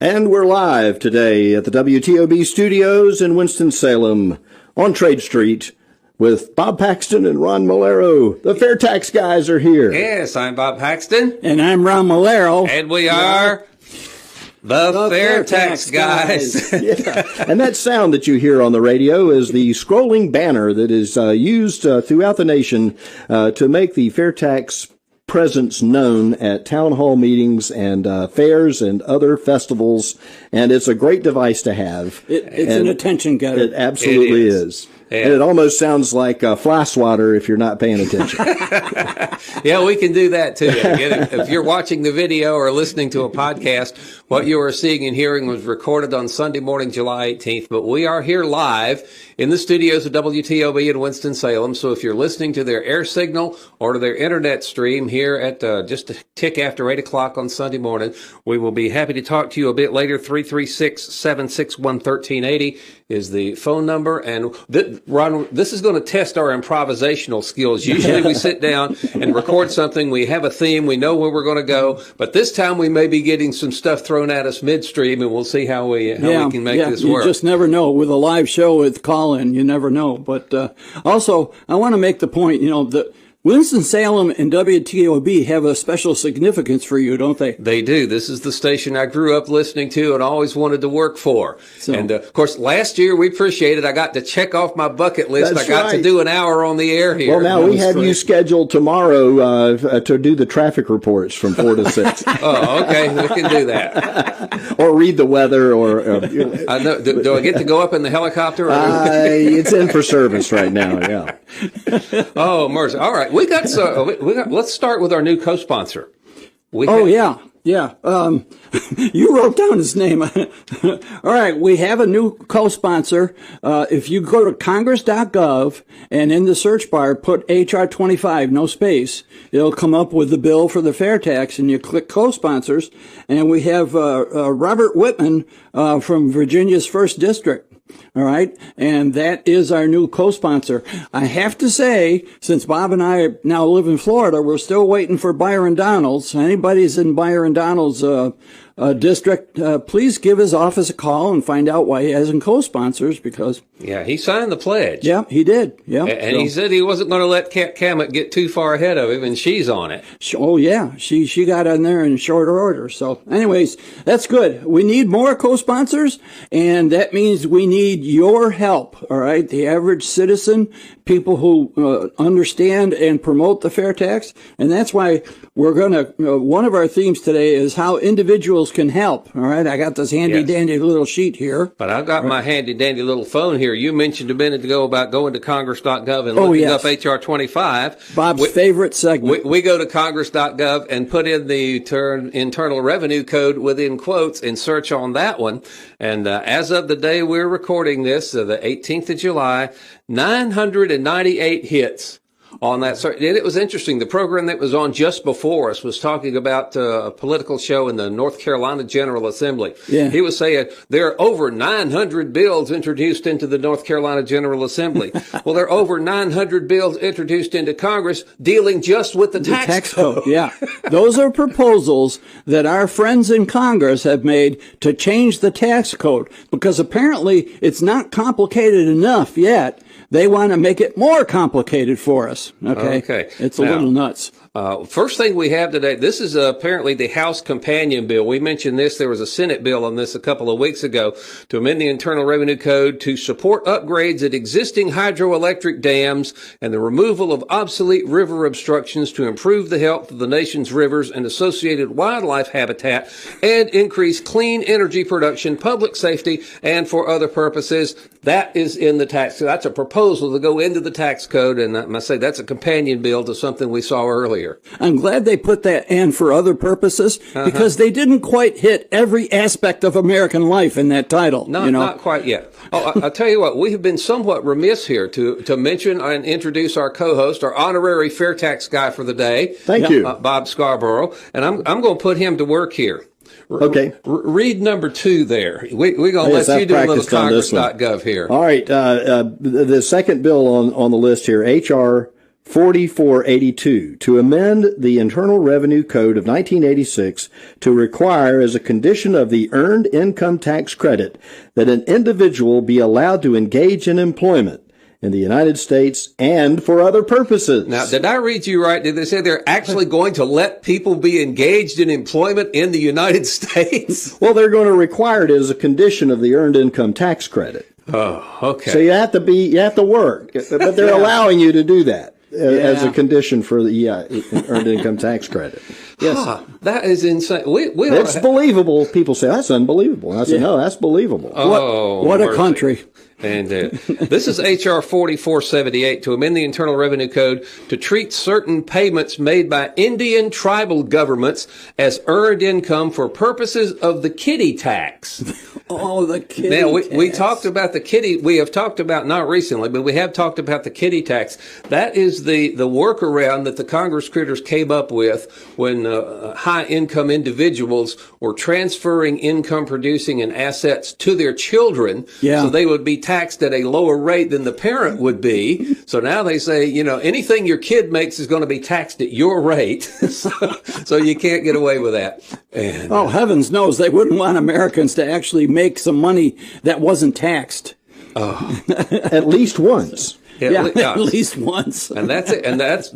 And we're live today at the WTOB studios in Winston-Salem on Trade Street with Bob Paxton and Ron Malero. The FAIRtax Guys are here. Yes, I'm Bob Paxton. And I'm Ron Malero. And we are the FAIRtax Guys. Yeah. And that sound that you hear on the radio is the scrolling banner that is used throughout the nation to make the FAIRtax presence known at town hall meetings and fairs and other festivals, and it's a great device to have. It's an attention getter. It absolutely is. Yeah. And it almost sounds like fly swatter if you're not paying attention. Yeah, we can do that too. Again, if you're watching the video or listening to a podcast, what you are seeing and hearing was recorded on Sunday morning, July 18th, but we are here live in the studios of WTOB in Winston-Salem. So if you're listening to their air signal or to their internet stream here at just a tick after 8 o'clock on Sunday morning, we will be happy to talk to you a bit later. 336-761-1380 is the phone number. And Ron, this is going to test our improvisational skills. Usually we sit down and record something. We have a theme. We know where we're going to go. But this time we may be getting some stuff thrown at us midstream, and we'll see how we can make this work. You just never know. With a live show with call-in, you never know. But also, I want to make the point, that Winston-Salem and WTOB have a special significance for you, don't they? They do. This is the station I grew up listening to and always wanted to work for. And, of course, last year we appreciated I got to check off my bucket list. That's I got to do an hour on the air here. Well, now we have you scheduled tomorrow to do the traffic reports from 4 to 6. Oh, okay. We can do that. Or read the weather. I know. Do I get to go up in the helicopter? It's in for service right now, yeah. Oh, mercy. All right. Let's start with our new co-sponsor. Yeah. You wrote down his name. All right. We have a new co-sponsor. If you go to Congress.gov and in the search bar, put HR25, no space, it'll come up with the bill for the FAIRtax, and you click co-sponsors. And we have Robert Whitman from Virginia's 1st District. All right. And that is our new co-sponsor. I have to say, since Bob and I now live in Florida, we're still waiting for Byron Donalds. Anybody's in Byron Donalds' district, please give his office a call and find out why he hasn't co-sponsors, because... Yeah, he signed the pledge. Yeah, he did. Yeah. And he said he wasn't going to let Kat Kamet get too far ahead of him, and she's on it. Oh, yeah. She got in there in shorter order. So anyways, that's good. We need more co-sponsors, and that means we need your help, all right? The average citizen, people who understand and promote the FAIRtax, and that's why we're going to, one of our themes today is how individuals can help, all right? I got this handy-dandy little sheet here. But I've got my handy-dandy little phone here. You mentioned a minute ago about going to Congress.gov and looking up HR25. Bob's favorite segment. We go to Congress.gov and put in the Internal Revenue Code within quotes and search on that one. And as of the day we're recording this, the 18th of July, 998 hits on that. And it was interesting. The program that was on just before us was talking about a political show in the North Carolina General Assembly. Yeah. He was saying there are over 900 bills introduced into the North Carolina General Assembly. Well, there are over 900 bills introduced into Congress dealing just with the tax code. Yeah. Those are proposals that our friends in Congress have made to change the tax code, because apparently it's not complicated enough yet. They want to make it more complicated for us. Okay. It's a little nuts. First thing we have today, this is apparently the House companion bill. We mentioned this. There was a Senate bill on this a couple of weeks ago to amend the Internal Revenue Code to support upgrades at existing hydroelectric dams and the removal of obsolete river obstructions to improve the health of the nation's rivers and associated wildlife habitat and increase clean energy production, public safety, and for other purposes. That is in the tax code. That's a proposal to go into the tax code, and I must say that's a companion bill to something we saw earlier. I'm glad they put that "and for other purposes" because they didn't quite hit every aspect of American life in that title. Not quite yet. I'll tell you what, we have been somewhat remiss here to mention and introduce our co-host, our honorary FAIRtax guy for the day. Thank you. Bob Scarborough. And I'm going to put him to work here. Okay. Read number 2 there. We're going to let you do a little Congress.gov here. All right. The second bill on the list here, HR 4482 to amend the Internal Revenue Code of 1986 to require, as a condition of the Earned Income Tax Credit, that an individual be allowed to engage in employment in the United States and for other purposes. Now, did I read you right? Did they say they're actually going to let people be engaged in employment in the United States? Well, they're going to require it as a condition of the Earned Income Tax Credit. Oh, okay. So you have to work, but they're allowing you to do that. As a condition for the Earned Income Tax Credit. Yes. That is insane. It's believable. People say, that's unbelievable. And I say, no, that's believable. What a country. And this is H.R. 4478 to amend the Internal Revenue Code to treat certain payments made by Indian tribal governments as earned income for purposes of the kiddie tax. Oh, the kiddie tax. Now, we talked about the kiddie. We have talked about, not recently, but we have talked about the kiddie tax. That is the workaround that the Congress critters came up with when high-income individuals were transferring income-producing and assets to their children, so they would be taxed at a lower rate than the parent would be. So now they say, anything your kid makes is going to be taxed at your rate. so you can't get away with that. And, heavens knows they wouldn't want Americans to actually make some money that wasn't taxed. At least once. At least once. And that's it. And that's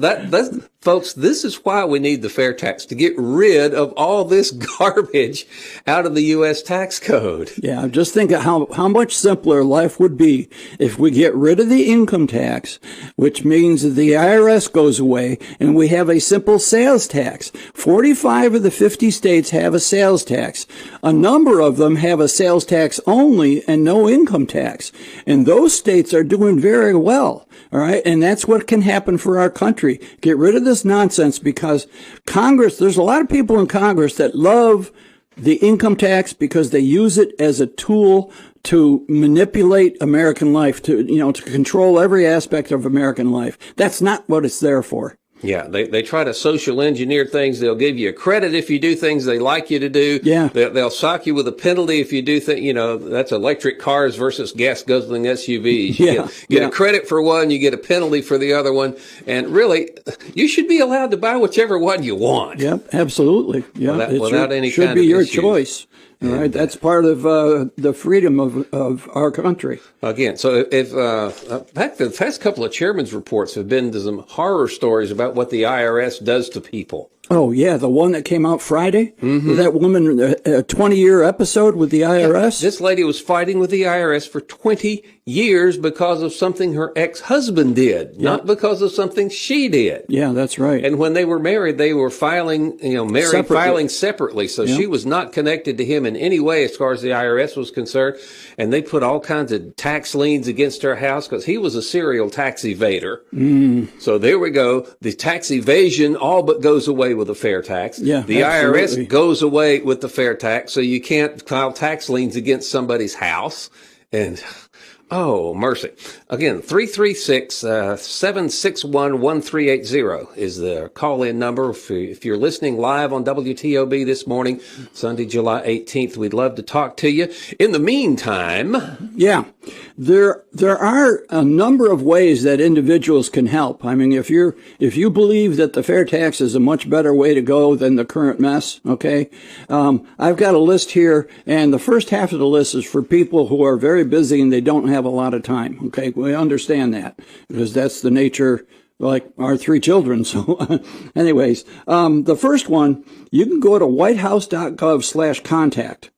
folks, this is why we need the FAIRtax, to get rid of all this garbage out of the U.S. tax code. Yeah, just think of how much simpler life would be if we get rid of the income tax, which means that the IRS goes away and we have a simple sales tax. 45 of the 50 states have a sales tax. A number of them have a sales tax only and no income tax. And those states are doing very well. All right. And that's what can happen for our country. Get rid of this nonsense, because Congress, there's a lot of people in Congress that love the income tax because they use it as a tool to manipulate American life, to control every aspect of American life. That's not what it's there for. Yeah, they try to social engineer things. They'll give you a credit if you do things they like you to do. Yeah. They'll sock you with a penalty if you do things, that's electric cars versus gas guzzling SUVs. You get a credit for one, you get a penalty for the other one. And really, you should be allowed to buy whichever one you want. Yep, absolutely. Yeah, without any should kind be of your issues. choice. All right, that's part of the freedom of our country. Again, so if the past couple of chairman's reports have been to some horror stories about what the IRS does to people. Oh, yeah, the one that came out Friday? Mm-hmm. That woman, a 20-year episode with the IRS? Yeah, this lady was fighting with the IRS for 20 years because of something her ex-husband did, not because of something she did. Yeah, that's right. And when they were married, they were filing separately. So she was not connected to him in any way as far as the IRS was concerned. And they put all kinds of tax liens against her house because he was a serial tax evader. So there we go. The tax evasion all but goes away with the FAIRtax. Yeah, the absolutely. IRS goes away with the FAIRtax, so you can't file tax liens against somebody's house. And oh, mercy. Again, 336-761-1380 is the call-in number. If you're listening live on WTOB this morning, Sunday, July 18th, we'd love to talk to you. In the meantime... Yeah, there are a number of ways that individuals can help. I mean, if you believe that the FAIRtax is a much better way to go than the current mess, okay, I've got a list here, and the first half of the list is for people who are very busy and they don't have a lot of time, okay? We understand that because that's the nature, like our three children. So anyways, the first one, you can go to whitehouse.gov/contact.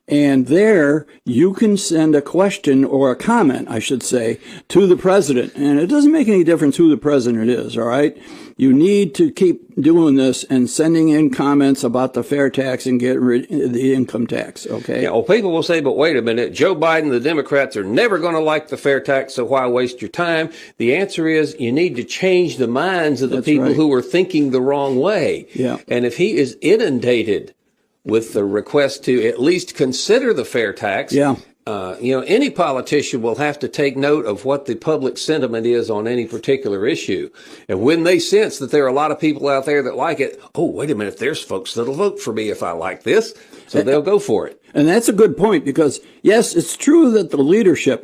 And there you can send a question or a comment, I should say, to the president. And it doesn't make any difference who the president is, all right? You need to keep doing this and sending in comments about the FAIRtax and getting rid of the income tax, okay? Yeah, well, people will say, but wait a minute, Joe Biden, the Democrats are never going to like the FAIRtax, so why waste your time? The answer is you need to change the minds of the people who are thinking the wrong way. Yeah. And if he is inundated with the request to at least consider the FAIRtax, any politician will have to take note of what the public sentiment is on any particular issue. And when they sense that there are a lot of people out there that like it, oh, wait a minute, there's folks that'll vote for me if I like this. So they'll go for it. And that's a good point because, yes, it's true that the leadership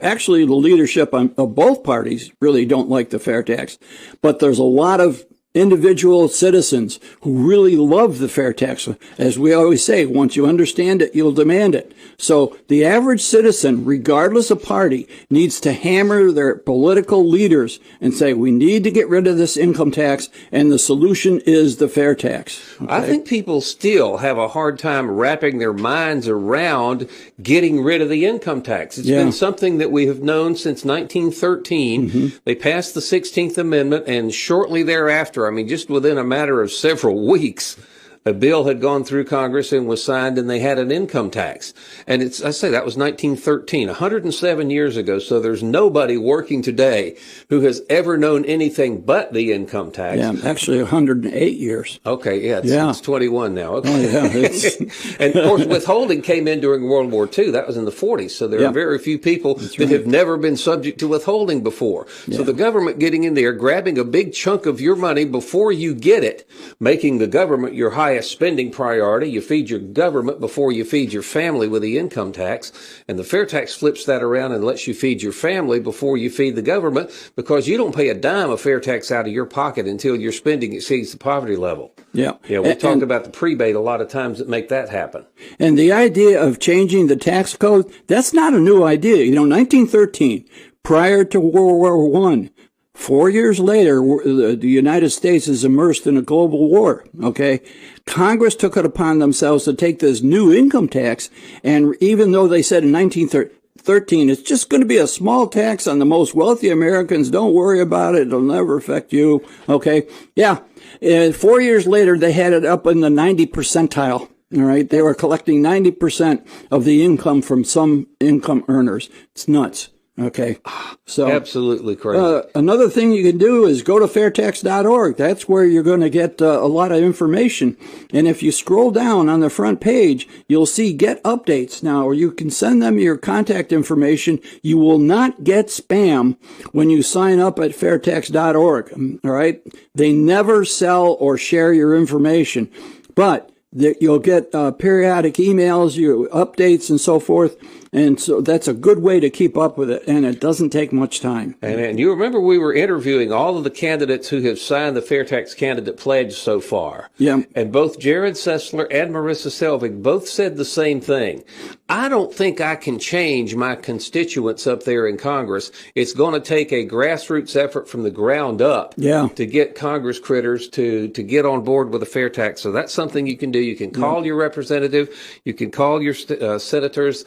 of both parties really don't like the fair tax. But there's a lot of individual citizens who really love the fair tax. As we always say, once you understand it, you'll demand it. So the average citizen, regardless of party, needs to hammer their political leaders and say, we need to get rid of this income tax, and the solution is the fair tax. Okay? I think people still have a hard time wrapping their minds around getting rid of the income tax. It's been something that we have known since 1913. Mm-hmm. They passed the 16th Amendment, and shortly thereafter, I mean, just within a matter of several weeks, a bill had gone through Congress and was signed, and they had an income tax. And I say that was 1913, 107 years ago. So there's nobody working today who has ever known anything but the income tax. Yeah, actually 108 years. Okay, it's 21 now. Okay. Oh, yeah, and of course, withholding came in during World War II. That was in the 40s. So there are very few people that have never been subject to withholding before. Yeah. So the government getting in there, grabbing a big chunk of your money before you get it, making the government your highest spending priority. You feed your government before you feed your family with the income tax. And the fair tax flips that around and lets you feed your family before you feed the government, because you don't pay a dime of fair tax out of your pocket until your spending exceeds the poverty level. Yeah. Yeah. We talked about the prebate a lot of times that make that happen. And the idea of changing the tax code, that's not a new idea. 1913, prior to World War I, 4 years later, the United States is immersed in a global war, okay? Congress took it upon themselves to take this new income tax, and even though they said in 1913, it's just going to be a small tax on the most wealthy Americans, don't worry about it, it'll never affect you, okay? Yeah, 4 years later, they had it up in the 90 percentile. All right, they were collecting 90% of the income from some income earners. It's nuts. Okay. So absolutely crazy. Another thing you can do is go to FAIRtax.org. That's where you're going to get a lot of information. And if you scroll down on the front page, you'll see get updates now, or you can send them your contact information. You will not get spam when you sign up at FAIRtax.org. All right. They never sell or share your information, but you'll get periodic emails, updates and so forth. And so that's a good way to keep up with it, and it doesn't take much time. And you remember we were interviewing all of the candidates who have signed the FAIRtax Candidate Pledge so far. Yeah. And both Jared Sessler and Marissa Selvig both said the same thing. I don't think I can change my constituents up there in Congress. It's going to take a grassroots effort from the ground up to get Congress critters to get on board with a fair tax. So that's something you can do. You can call your representative. You can call your senators.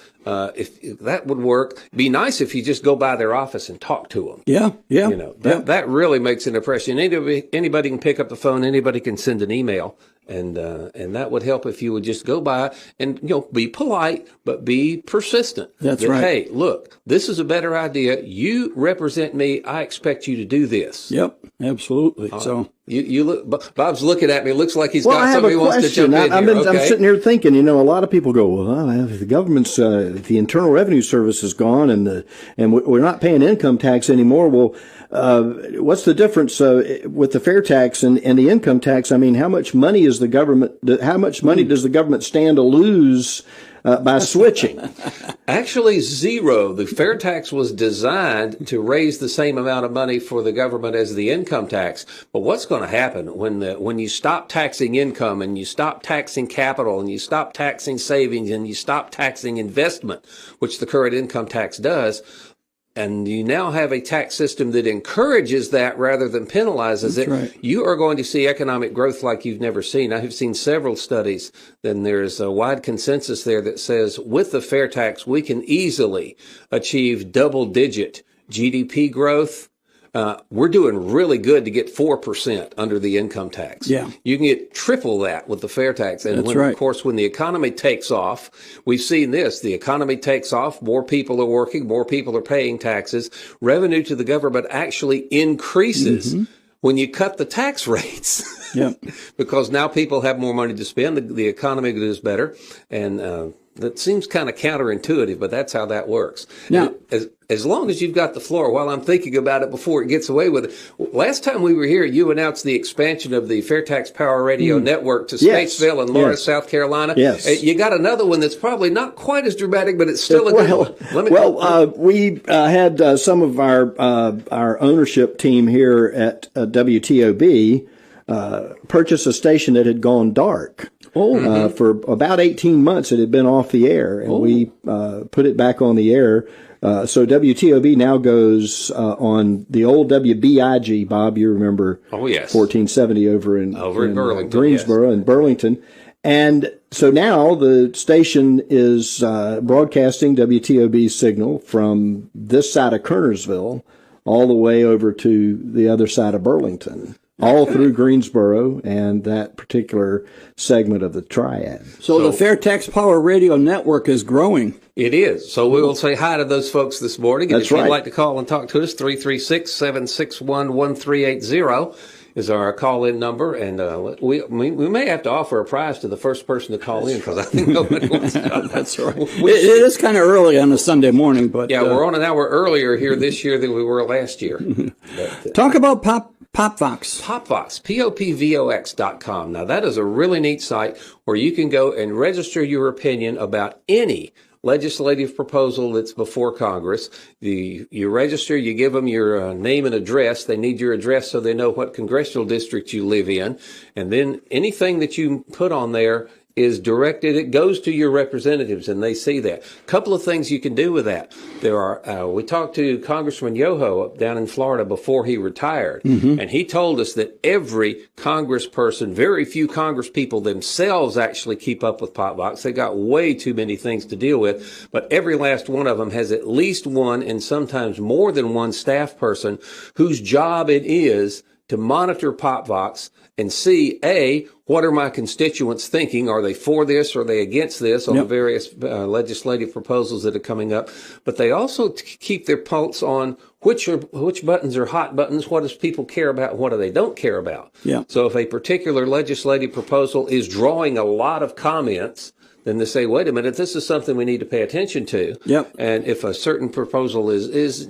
If that would work, be nice if you just go by their office and talk to them. Yeah. That really makes an impression. Anybody can pick up the phone. Anybody can send an email. And that would help if you would just go by and, be polite, but be persistent. That's right. Hey, look, this is a better idea. You represent me. I expect you to do this. Yep, absolutely. So you look, Bob's looking at me. It looks like he's got something he wants to jump in here. I'm sitting here thinking, a lot of people go, well, the government's, the Internal Revenue Service is gone and we're not paying income tax anymore. Well, what's the difference with the fair tax and the income tax? I mean, how much money does the government stand to lose by switching? Actually, zero. The fair tax was designed to raise the same amount of money for the government as the income tax. But what's going to happen when you stop taxing income and you stop taxing capital and you stop taxing savings and you stop taxing investment, which the current income tax does, and you now have a tax system that encourages that rather than penalizes it, right. You are going to see economic growth like you've never seen. I have seen several studies, then there's a wide consensus there that says with the fair tax, we can easily achieve double-digit GDP growth. We're doing really good to get 4% under the income tax. Yeah. You can get triple that with the fair tax. And That's right. Of course, when the economy takes off, we've seen this. The economy takes off, more people are working, more people are paying taxes. Revenue to the government actually increases when you cut the tax rates. Yeah. Because now people have more money to spend, the economy is better, and that seems kind of counterintuitive, but that's how that works. Now, as long as you've got the floor, while I'm thinking about it before it gets away with it, last time we were here, you announced the expansion of the FAIRtax Power Radio Network to Statesville and Lawrence, South Carolina. Yes. You got another one that's probably not quite as dramatic, but it's still a good one. We had some of our ownership team here at WTOB purchase a station that had gone dark. For about 18 months, it had been off the air, and we put it back on the air. So WTOB now goes on the old WBIG. Bob, you remember? Oh, yes. 1470 over in Burlington, Greensboro and Burlington. And so now the station is broadcasting WTOB's signal from this side of Kernersville all the way over to the other side of Burlington, all through Greensboro and that particular segment of the triad. So the FAIRtax Power Radio Network is growing. It is. So we will say hi to those folks this morning. And That's if you'd like to call and talk to us, 336-761-1380 is our call-in number. And we may have to offer a prize to the first person to call in, because I think nobody wants to. That's right. It is kind of early on a Sunday morning, but yeah, we're on an hour earlier here this year than we were last year. Talk about PopVox. PopVox, POPVOX.com. Now, that is a really neat site where you can go and register your opinion about any legislative proposal that's before Congress. You register, you give them your name and address. They need your address so they know what congressional district you live in. And then anything that you put on there is directed, it goes to your representatives, and they see that. A couple of things you can do with that. There are, we talked to Congressman Yoho up down in Florida before he retired, and he told us that every congressperson, very few congresspeople themselves actually keep up with PopVox. They got way too many things to deal with, but every last one of them has at least one and sometimes more than one staff person whose job it is to monitor PopVox and see, A, what are my constituents thinking? Are they for this? Are they against this on the various legislative proposals that are coming up? But they also keep their pulse on which buttons are hot buttons, what does people care about, what do they don't care about? Yeah. So if a particular legislative proposal is drawing a lot of comments, then they say, wait a minute, this is something we need to pay attention to. Yep. And if a certain proposal is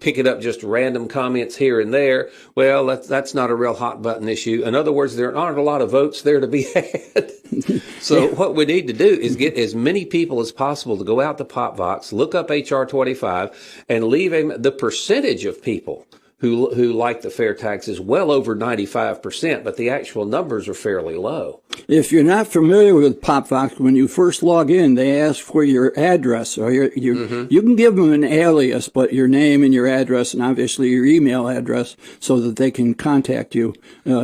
picking up just random comments here and there, well, that's not a real hot button issue. In other words, there aren't a lot of votes there to be had. So what we need to do is get as many people as possible to go out to PopVox, look up HR25, and leave the percentage of people who like the fair tax is well over 95%, but the actual numbers are fairly low. If you're not familiar with PopVox, when you first log in, they ask for your address, or you can give them an alias, but your name and your address, and obviously your email address, so that they can contact you,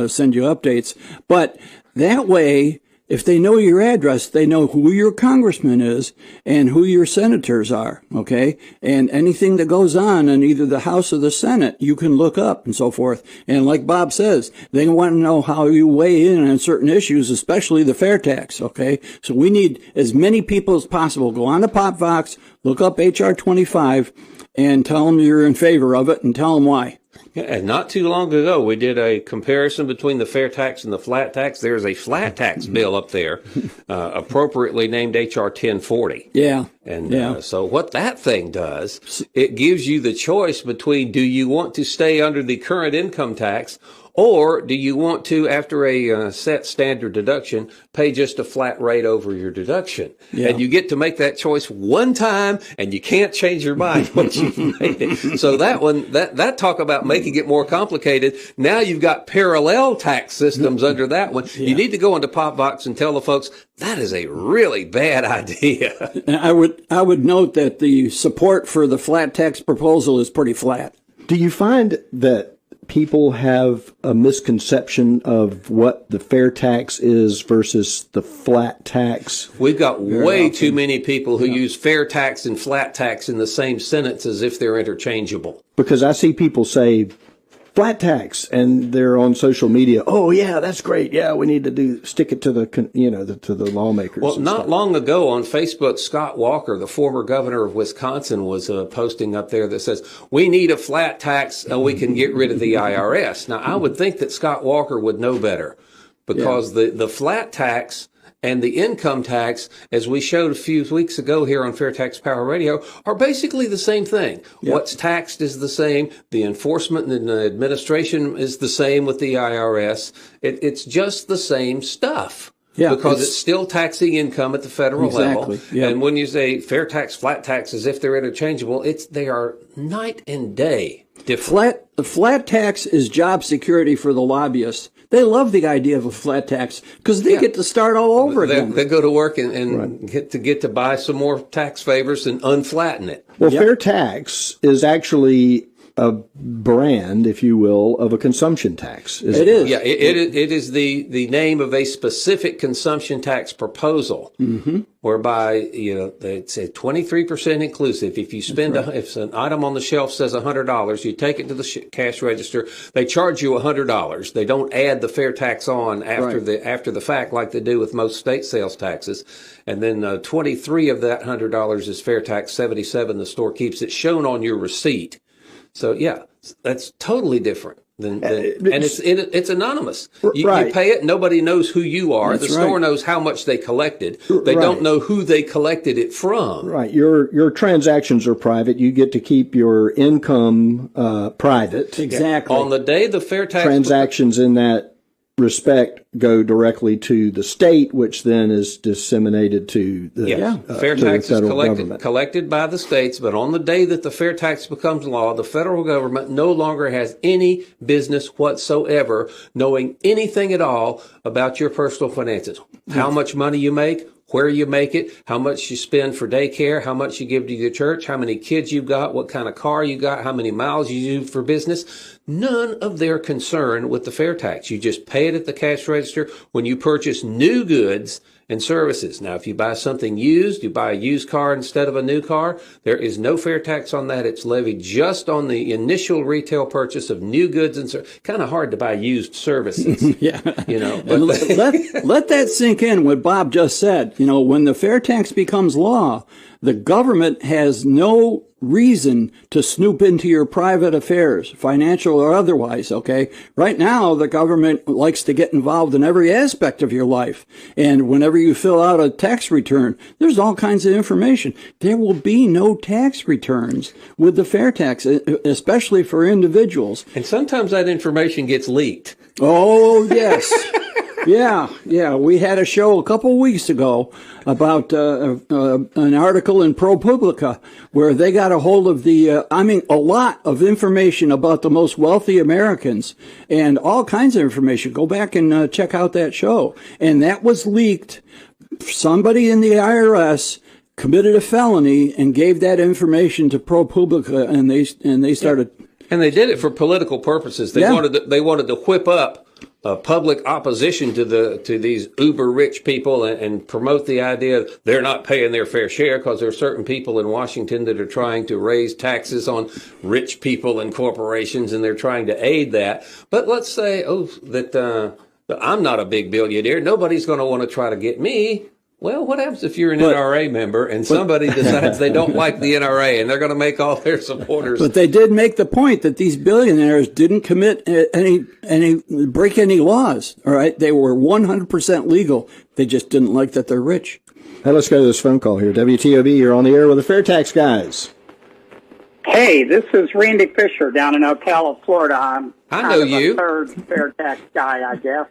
send you updates. But that way, if they know your address, they know who your congressman is and who your senators are, okay? And anything that goes on in either the House or the Senate, you can look up and so forth. And like Bob says, they want to know how you weigh in on certain issues, especially the fair tax, okay? So we need as many people as possible. Go on to PopVox, look up HR25, and tell them you're in favor of it and tell them why. Yeah, and not too long ago, we did a comparison between the fair tax and the flat tax. There's a flat tax bill up there, appropriately named HR 1040. Yeah. And so what that thing does, it gives you the choice between, do you want to stay under the current income tax, or do you want to, after a set standard deduction, pay just a flat rate over your deduction? Yeah. And you get to make that choice one time, and you can't change your mind once you've made it. So that one, that talk about making it more complicated. Now you've got parallel tax systems under that one. Yeah. You need to go into PopVox and tell the folks, that is a really bad idea. I would note that the support for the flat tax proposal is pretty flat. Do you find that people have a misconception of what the fair tax is versus the flat tax? We've got way too many people who use fair tax and flat tax in the same sentence as if they're interchangeable. Because I see people say flat tax, and they're on social media. Oh yeah, that's great. Yeah, we need to stick it to the to the lawmakers. Well, not long ago on Facebook, Scott Walker, the former governor of Wisconsin, was posting up there that says we need a flat tax so we can get rid of the IRS. Now, I would think that Scott Walker would know better, because the flat tax and the income tax, as we showed a few weeks ago here on FAIRtax Power Radio, are basically the same thing. Yep. What's taxed is the same. The enforcement and the administration is the same with the IRS. It's just the same stuff. Yeah, because it's still taxing income at the federal level. Yep. And when you say fair tax, flat tax, as if they're interchangeable, they are night and day different. Flat tax is job security for the lobbyists. They love the idea of a flat tax because they get to start all over again. They go to work and get to buy some more tax favors and unflatten it. Well, fair tax is actually a brand, if you will, of a consumption tax. It is. Yeah, it is the name of a specific consumption tax proposal, whereby they say 23% inclusive. If you spend if an item on the shelf says $100, you take it to the cash register. They charge you $100. They don't add the fair tax on after the fact like they do with most state sales taxes. And then 23 of that $100 is fair tax. 77 the store keeps it shown on your receipt. So yeah, that's totally different and it's anonymous. You pay it, nobody knows who you are. The store knows how much they collected. They don't know who they collected it from. Right. Your transactions are private. You get to keep your income private. Exactly. On the day the fair tax transactions in that respect go directly to the state, which then is disseminated to the fair tax is collected by the states, but on the day that the fair tax becomes law, the federal government no longer has any business whatsoever knowing anything at all about your personal finances. How much money you make, where you make it, how much you spend for daycare, how much you give to your church, how many kids you've got, what kind of car you got, how many miles you do for business. None of their concern with the fair tax. You just pay it at the cash register when you purchase new goods and services. Now, if you buy something used, you buy a used car instead of a new car, there is no fair tax on that. It's levied just on the initial retail purchase of new goods and services. Kind of hard to buy used services. But let that sink in what Bob just said. When the fair tax becomes law, the government has no reason to snoop into your private affairs, financial or otherwise, okay? Right now, the government likes to get involved in every aspect of your life. And whenever you fill out a tax return, there's all kinds of information. There will be no tax returns with the fair tax, especially for individuals. And sometimes that information gets leaked. Oh, yes. Yeah. We had a show a couple of weeks ago about an article in ProPublica where they got a hold of a lot of information about the most wealthy Americans and all kinds of information. Go back and check out that show. And that was leaked. Somebody in the IRS committed a felony and gave that information to ProPublica, and they started. And they did it for political purposes. They wanted to whip up public opposition to these uber rich people and promote the idea they're not paying their fair share, because there are certain people in Washington that are trying to raise taxes on rich people and corporations, and they're trying to aid that. But let's say that I'm not a big billionaire. Nobody's going to want to try to get me. Well, what happens if you're an NRA member and somebody decides they don't like the NRA and they're going to make all their supporters? But they did make the point that these billionaires didn't commit break any laws. All right, they were 100% legal. They just didn't like that they're rich. Hey, let's go to this phone call here. WTOB, you're on the air with the FAIRtax Guys. Hey, this is Randy Fisher down in Ocala, Florida. I know you. A third FAIRtax guy, I guess.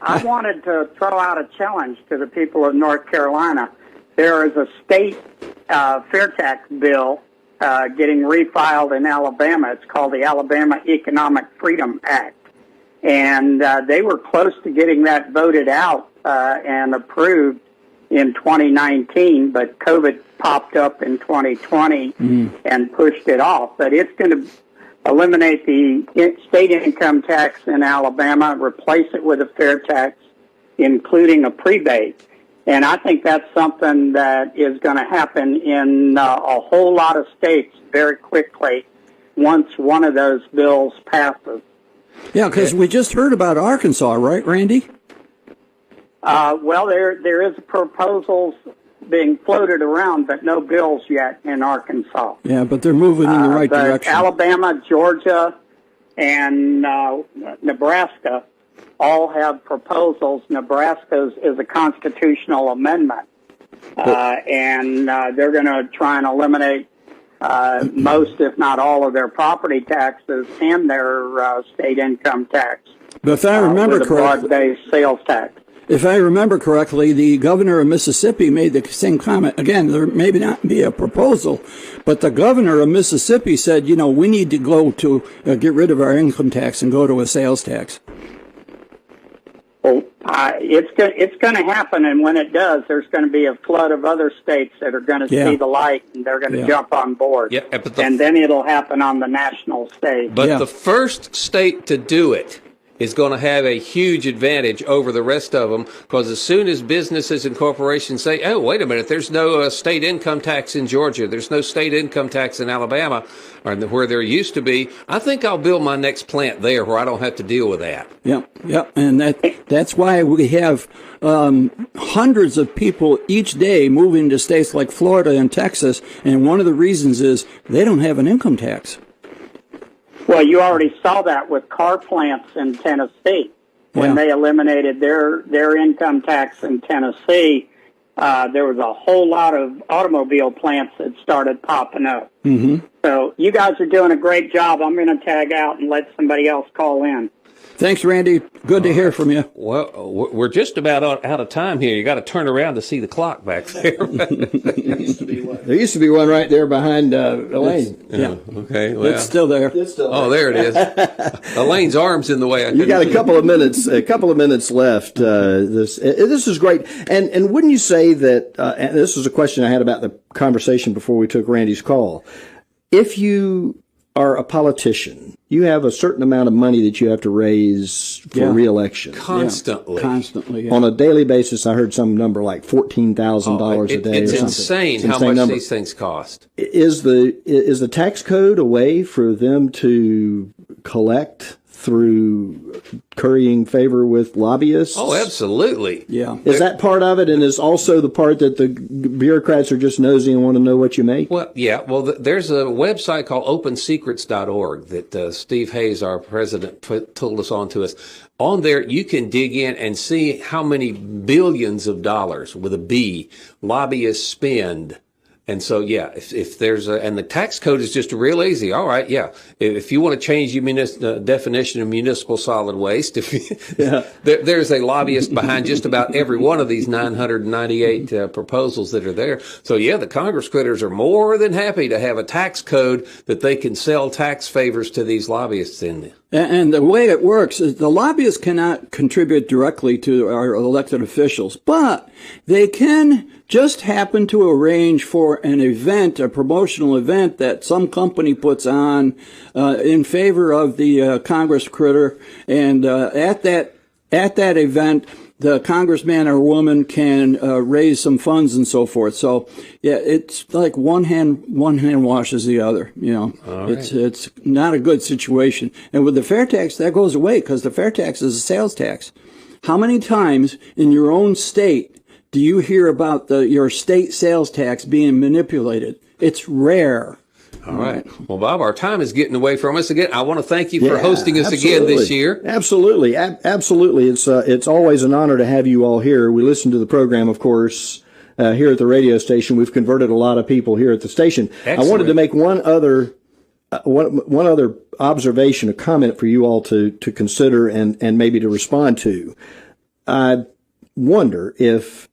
I wanted to throw out a challenge to the people of North Carolina. There is a state fair tax bill getting refiled in Alabama. It's called the Alabama Economic Freedom Act. And they were close to getting that voted out and approved in 2019, but COVID popped up in 2020 and pushed it off. But it's going to eliminate the state income tax in Alabama, replace it with a fair tax, including a prebate. And I think that's something that is going to happen in a whole lot of states very quickly once one of those bills passes. Yeah, because we just heard about Arkansas, right, Randy? Well, there is proposals being floated around, but no bills yet in Arkansas. Yeah, but they're moving in the right but direction. Alabama, Georgia, and Nebraska all have proposals. Nebraska's is a constitutional amendment, and they're going to try and eliminate most, if not all, of their property taxes and their state income tax. But if I remember correctly, broad-based sales tax. If I remember correctly, the governor of Mississippi made the same comment. Again, there may not be a proposal, but the governor of Mississippi said, we need to go to get rid of our income tax and go to a sales tax. Well, it's going to happen, and when it does, there's going to be a flood of other states that are going to see the light, and they're going to jump on board. Yeah, and then it'll happen on the national stage. But the first state to do it is going to have a huge advantage over the rest of them, because as soon as businesses and corporations say, oh, wait a minute, there's no state income tax in Georgia, there's no state income tax in Alabama, or where there used to be, I think I'll build my next plant there where I don't have to deal with that. Yeah, and that's why we have hundreds of people each day moving to states like Florida and Texas, and one of the reasons is they don't have an income tax. Well, you already saw that with car plants in Tennessee. When they eliminated their income tax in Tennessee, there was a whole lot of automobile plants that started popping up. Mm-hmm. So you guys are doing a great job. I'm going to tag out and let somebody else call in. Thanks, Randy. Good to hear from you. Well, we're just about out of time here. You got to turn around to see the clock back there. There used to be one right there behind Elaine. Yeah. Okay. Well, it's still there. Oh, there it is. Elaine's arm's in the way. You got a couple of minutes left. This is great. And wouldn't you say that? And this was a question I had about the conversation before we took Randy's call. If you are a politician, you have a certain amount of money that you have to raise for re-election. Constantly. Yeah. On a daily basis, I heard some number like $14,000 a day. It's or something. Insane how much number. These things cost. Is the tax code a way for them to collect through currying favor with lobbyists? Oh, absolutely. Yeah. Is that part of it, and is also the part that the bureaucrats are just nosy and want to know what you make? Well, yeah. Well, there's a website called OpenSecrets.org that Steve Hayes, our president, told us on to us. On there, you can dig in and see how many billions of dollars, with a B, lobbyists spend. And so, yeah, if there's and the tax code is just real easy. All right, yeah. If you want to change your definition of municipal solid waste, there's a lobbyist behind just about every one of these 998 proposals that are there. So, yeah, the Congress critters are more than happy to have a tax code that they can sell tax favors to these lobbyists in. And the way it works is the lobbyists cannot contribute directly to our elected officials, but they can just happen to arrange for an event, a promotional event that some company puts on in favor of the Congress critter, and at that event, the congressman or woman can raise some funds and so forth. So, yeah, it's like one hand washes the other. Right. It's not a good situation. And with the fair tax, that goes away because the fair tax is a sales tax. How many times in your own state do you hear about your state sales tax being manipulated? It's rare. All right. Well, Bob, our time is getting away from us again. I want to thank you for hosting us again this year. Absolutely. Absolutely. It's always an honor to have you all here. We listen to the program, of course, here at the radio station. We've converted a lot of people here at the station. Excellent. I wanted to make one other observation, a comment for you all to consider and maybe to respond to. I wonder if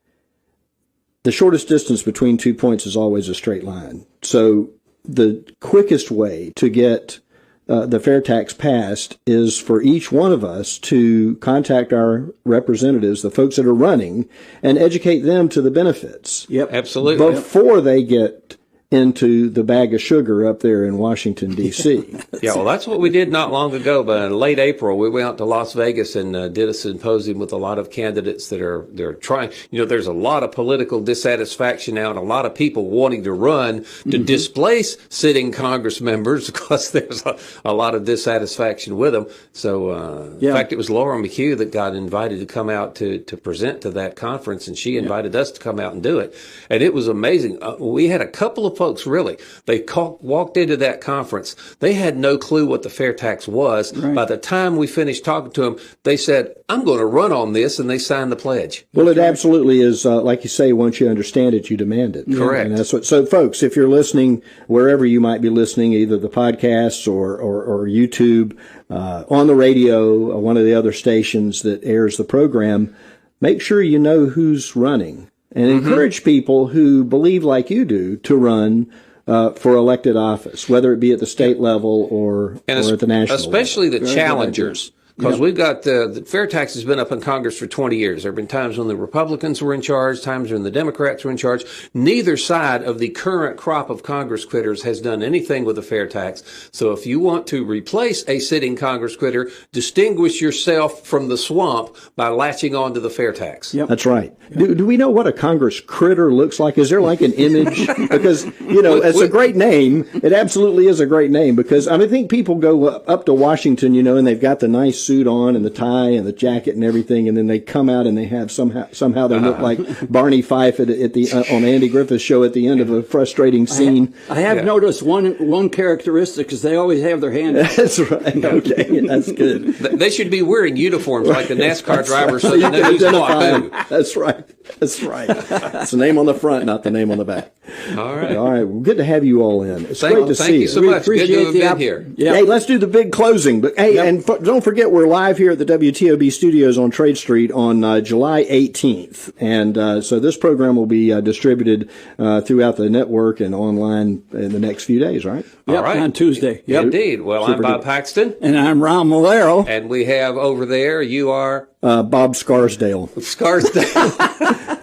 the shortest distance between 2 points is always a straight line. So the quickest way to get the fair tax passed is for each one of us to contact our representatives, the folks that are running, and educate them to the benefits. Yep, absolutely. Before they get into the bag of sugar up there in Washington, D.C. Yeah, well, that's what we did not long ago. But in late April, we went out to Las Vegas and did a symposium with a lot of candidates they're trying. There's a lot of political dissatisfaction now and a lot of people wanting to run to displace sitting Congress members because there's a lot of dissatisfaction with them. So, in fact, it was Laura McHugh that got invited to come out to present to that conference, and she invited us to come out and do it. And it was amazing. We had a couple of folks, really, they walked into that conference. They had no clue what the FAIRtax was. Right. By the time we finished talking to them, they said, I'm going to run on this, and they signed the pledge. Well, it absolutely is, like you say, once you understand it, you demand it. Correct. And that's what, so, folks, if you're listening, wherever you might be listening, either the podcasts or YouTube, on the radio, one of the other stations that airs the program, make sure you know who's running. And encourage people who believe like you do to run for elected office, whether it be at the state level or at the national level. Especially the challengers. Because we've got the FAIRtax has been up in Congress for 20 years. There have been times when the Republicans were in charge, times when the Democrats were in charge. Neither side of the current crop of Congress quitters has done anything with the FAIRtax. So if you want to replace a sitting Congress quitter, distinguish yourself from the swamp by latching on to the FAIRtax. Yep. That's right. Do we know what a Congress critter looks like? Is there like an image? Because, it's a great name. It absolutely is a great name because I think people go up to Washington, and they've got the nice suit on and the tie and the jacket and everything, and then they come out and they have somehow they look like Barney Fife at the on Andy Griffith's show at the end of a frustrating scene. I have noticed one characteristic is they always have their hand up. That's right. Okay, that's good. They should be wearing uniforms like the NASCAR drivers so they know who's who. That's right. That's right. It's the name on the front, not the name on the back. All right. All right. Well, good to have you all in. It's great to see you. Thank you so much. Good to have been here. Yeah. Hey, let's do the big closing. But hey, and don't forget we're live here at the WTOB studios on Trade Street on July 18th. And so this program will be distributed throughout the network and online in the next few days, right? Yep, all right. on Tuesday. Yep. Indeed. Well, I'm Bob Paxton. And I'm Ron Malero. And we have over there, you are? Bob Scarsdale. Scarsdale.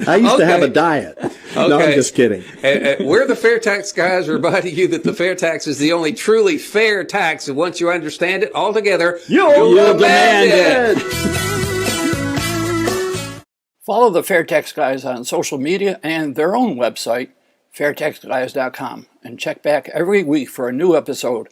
I used to have a diet. Okay. No, I'm just kidding. We're the FAIRtax Guys, reminding you that the FAIRtax is the only truly fair tax, and once you understand it altogether, you'll demand it. Follow the FAIRtax Guys on social media and their own website, FAIRtaxGuys.com, and check back every week for a new episode